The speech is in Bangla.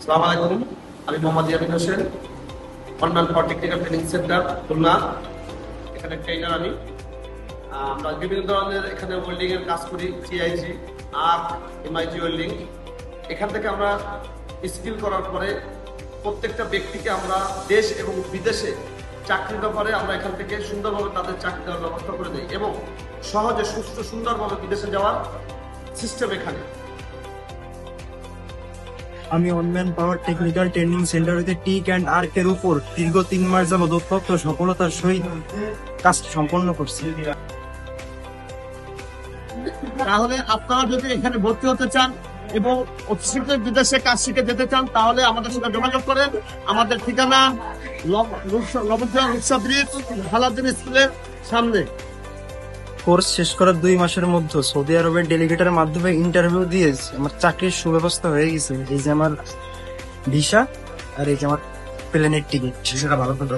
আসসালামু আলাইকুম, আমি Mohammad Yamin Hossain, online for technical training centre Khulna. এখানে ট্রেনার আমি। আমরা বিভিন্ন ধরনের এখানে ওয়েল্ডিং এর কাজ করি, টিআইজি, আর্ক, এমআইজি ওয়েল্ডিং। এখান থেকে আমরা স্কিল করার পরে প্রত্যেকটা ব্যক্তিকে আমরা দেশ এবং বিদেশে চাকরির ব্যাপারে আমরা এখান থেকে সুন্দরভাবে তাদের চাকরি দেওয়ার ব্যবস্থা করে দিই এবং সহজে সুস্থ সুন্দরভাবে বিদেশে যাওয়ার সিস্টেম এখানে। আমি অনলাইন পাওয়ার টেকনিক্যাল ট্রেনিং সেন্টার হইতে টিক অ্যান্ড আর্ক এর উপর দীর্ঘ 3 মাস যাবত অত্যন্ত সফলতার সহিত কাজ সম্পন্ন করছি। তাহলে আপনারা যদি এখানে ভর্তি হতে চান এবং অতি শীঘ্র বিদেশে কাজ শিখে যেতে চান তাহলে আমাদের সঙ্গে যোগাযোগ করেন। আমাদের ঠিকানা লবণজোয়া রূপসা ব্রিজ, ফালাউদ্দিন স্কুলের সামনে। কোর্স শেষ করার 2 মাসের মধ্যে সৌদি আরবের ডেলিগেটের মাধ্যমে ইন্টারভিউ দিয়ে আমার চাকরির সুব্যবস্থা হয়ে গেছে। এই যে আমার ভিসা আর এই যে আমার প্লেনের টিকিট, সেটা ভালো কথা।